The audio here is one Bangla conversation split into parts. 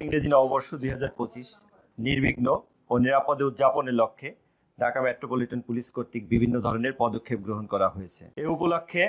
ইংরেজি নববর্ষ 2025 নির্বিঘ্ন ও নিরাপদে উদযাপনের লক্ষ্যে ঢাকা মেট্রোপলিটন পুলিশ কর্তৃক বিভিন্ন ধরনের পদক্ষেপ গ্রহণ করা হয়েছে। এ উপলক্ষে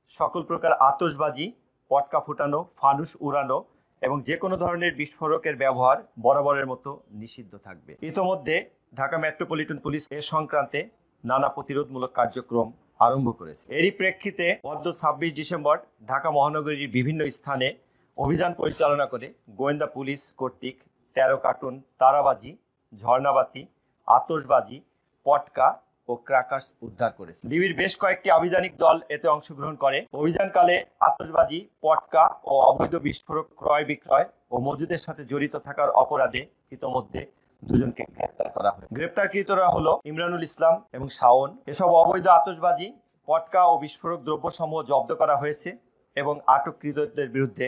সকল প্রকার আতশবাজি, পটকা ফুটানো, ফানুস উড়ানো এবং যে কোনো ধরনের বিস্ফোরকের ব্যবহার বরাবরের মতো নিষিদ্ধ থাকবে। ইতোমধ্যে ঢাকা মেট্রোপলিটন পুলিশ এ সংক্রান্তে নানা প্রতিরোধমূলক কার্যক্রম আরম্ভ করেছে। এরই প্রেক্ষিতে গত 26 ডিসেম্বর ঢাকা মহানগরীর বিভিন্ন স্থানে অভিযান পরিচালনা করে গোয়েন্দা পুলিশ কর্তৃক 13 কার্টুন তারাবাজি, ঝর্ণাবাতি, আতশবাজি, পটকা ও ক্র্যাকার্স উদ্ধার করেছে। ডিবির বেশ কয়েকটি আভিযানিক দল এতে অংশগ্রহণ করে। অভিযানকালে আতশবাজি, পটকা ও অবৈধ বিস্ফোরক ক্রয় বিক্রয় ও মজুদের সাথে জড়িত থাকার অপরাধে ইতোমধ্যে দুজনকে গ্রেপ্তার করা হয়। গ্রেপ্তারকৃতরা হলো ইমরানুল ইসলাম এবং শাওন। এসব অবৈধ আতশবাজি, পটকা ও বিস্ফোরক দ্রব্যসমূহ জব্দ করা হয়েছে এবং আটককৃতদের বিরুদ্ধে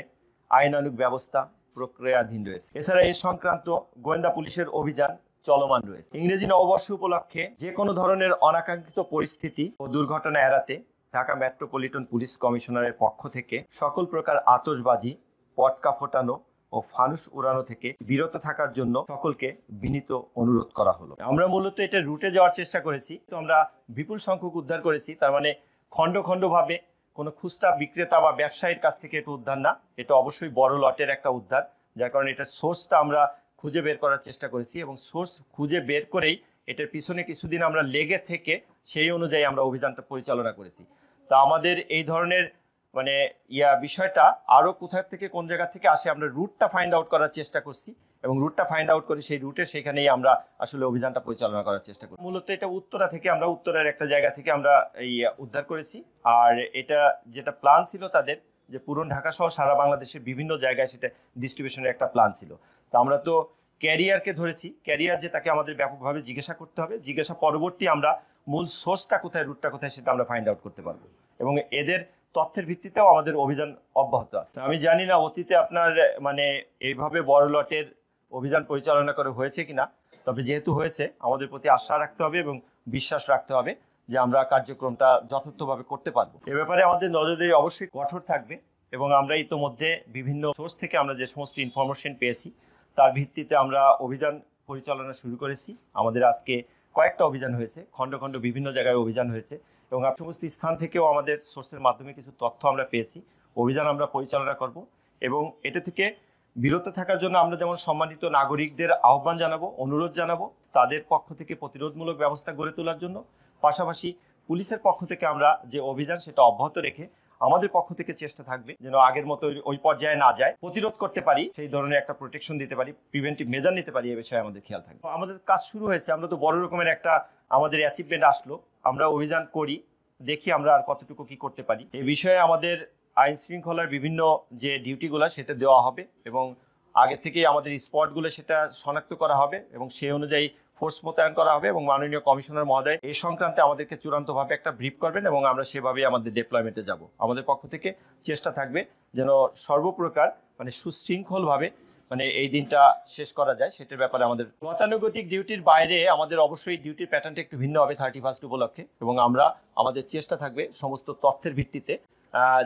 আইনানুগ ব্যবস্থা প্রক্রিয়াধীন রয়েছে। এছাড়া এ সংক্রান্ত গোয়েন্দা পুলিশের অভিযান চলমান রয়েছে। ইংরেজি নববর্ষ উপলক্ষে যে কোনো ধরনের অনাকাঙ্ক্ষিত পরিস্থিতি ও দুর্ঘটনা এড়াতে ঢাকা মেট্রোপলিটন পুলিশ কমিশনারের পক্ষ থেকে সকল প্রকার আতশবাজি, পটকা ফোটানো ও ফানুস উড়ানো থেকে বিরত থাকার জন্য সকলকে বিনীত অনুরোধ করা হলো। আমরা মূলত এটা রুটে যাওয়ার চেষ্টা করেছি, তো আমরা বিপুল সংখ্যক উদ্ধার করেছি। তার মানে খণ্ড খণ্ড ভাবে কোনো খুচরা বিক্রেতা বা ব্যবসায়ীর কাছ থেকে এটা উদ্ধার না, এটা অবশ্যই বড় লটের একটা উদ্ধার, যার কারণে এটার সোর্সটা আমরা খুঁজে বের করার চেষ্টা করেছি এবং সোর্স খুঁজে বের করেই এটার পিছনে কিছুদিন আমরা লেগে থেকে সেই অনুযায়ী আমরা অভিযানটা পরিচালনা করেছি। তা আমাদের এই ধরনের মানে বিষয়টা আরও কোথায় থেকে কোন জায়গা থেকে আসে আমরা রুটটা ফাইন্ড আউট করার চেষ্টা করছি এবং রুটটা ফাইন্ড আউট করে সেই রুটে সেখানেই আমরা আসলে অভিযানটা পরিচালনা করার চেষ্টা করি। মূলত এটা উত্তরা থেকে, আমরা উত্তরের একটা জায়গা থেকে আমরা এই উদ্ধার করেছি। আর এটা যেটা প্ল্যান ছিল তাদের, যে পুরো ঢাকা সহ সারা বাংলাদেশের বিভিন্ন জায়গায় সেটা ডিস্ট্রিবিউশনের একটা প্ল্যান ছিল। তো আমরা তো ক্যারিয়ারকে ধরেছি, ক্যারিয়ার যে তাকে আমাদের ব্যাপকভাবে জিজ্ঞাসা করতে হবে, জিজ্ঞাসা পরবর্তী আমরা মূল সোর্সটা কোথায়, রুটটা কোথায় সেটা আমরা ফাইন্ড আউট করতে পারবো এবং এদের তথ্যের ভিত্তিতেও আমাদের অভিযান অব্যাহত আছে। আমি জানি না অতীতে আপনার মানে এইভাবে বড় লটের অভিযান পরিচালনা করে হয়েছে কিনা, তবে যেহেতু হয়েছে আমাদের প্রতি আশা রাখতে হবে এবং বিশ্বাস রাখতে হবে যে আমরা কার্যক্রমটা যথার্থভাবে করতে পারবো। এ ব্যাপারে আমাদের নজরদারি অবশ্যই কঠোর থাকবে এবং আমরা ইতোমধ্যে বিভিন্ন সোর্স থেকে আমরা যে সমস্ত ইনফরমেশন পেয়েছি তার ভিত্তিতে আমরা অভিযান পরিচালনা শুরু করেছি। আমাদের আজকে কয়েকটা অভিযান হয়েছে, খণ্ড খণ্ড বিভিন্ন জায়গায় অভিযান হয়েছে এবং সমস্ত স্থান থেকেও আমাদের সোর্সের মাধ্যমে কিছু তথ্য আমরা পেয়েছি। অভিযান আমরা পরিচালনা করব এবং এটা থেকে বিরত থাকার জন্য আমরা যেমন সম্মানিত নাগরিকদের আহ্বান জানাবো, অনুরোধ জানাবো তাদের পক্ষ থেকে প্রতিরোধমূলক ব্যবস্থা গড়ে তোলার জন্য। পাশাপাশি পুলিশের পক্ষ থেকে আমরা যে অভিযান সেটা অব্যাহত রেখে আমাদের পক্ষ থেকে চেষ্টা থাকবে যেন আগের মতো ওই পর্যায়ে না যায়, প্রতিরোধ করতে পারি, সেই ধরনের একটা প্রোটেকশন দিতে পারি, প্রিভেন্টিভ মেজার নিতে পারি, এ বিষয়ে আমাদের খেয়াল থাকবে। আমাদের কাজ শুরু হয়েছে, আমরা তো বড় রকমের একটা আমাদের অ্যাচিভমেন্ট আসলো, আমরা অভিযান করি, দেখি আমরা আর কতটুকু কি করতে পারি। এই বিষয়ে আমাদের আইন শৃঙ্খলার বিভিন্ন যে ডিউটিগুলো সেটা দেওয়া হবে এবং আগে থেকেই আমাদের স্পটগুলো সেটা শনাক্ত করা হবে এবং সেই অনুযায়ী ফোর্স মোতায়েন করা হবে এবং মাননীয় কমিশনার মহোদয় এই সংক্রান্তে আমাদেরকে চূড়ান্তভাবে একটা ব্রিফ করবেন এবং আমরা সেভাবেই আমাদের ডিপ্লয়মেন্টে যাব। আমাদের পক্ষ থেকে চেষ্টা থাকবে যেন সর্বপ্রকার মানে সুশৃঙ্খলভাবে মানে এই দিনটা শেষ করা যায়, সেটার ব্যাপারে আমাদের গতানুগতিক ডিউটির বাইরে আমাদের অবশ্যই ডিউটির প্যাটার্নটা একটু ভিন্ন হবে 31 উপলক্ষে এবং আমরা আমাদের চেষ্টা থাকবে সমস্ত তথ্যের ভিত্তিতে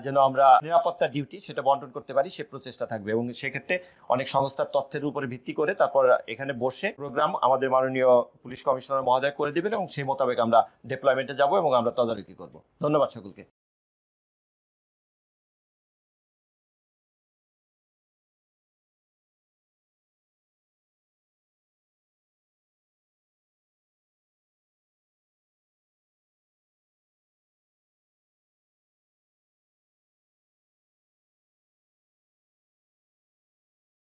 যেন আমরা নিরাপত্তা ডিউটি সেটা বন্টন করতে পারি, সে প্রচেষ্টা থাকবে এবং সেক্ষেত্রে অনেক সংস্থার তথ্যের উপরে ভিত্তি করে তারপর এখানে বসে প্রোগ্রাম আমাদের মাননীয় পুলিশ কমিশনার মহোদয় করে দেবেন এবং সেই মোতাবেক আমরা ডিপ্লয়মেন্টে যাব এবং আমরা তদারকি করব। ধন্যবাদ সকলকে।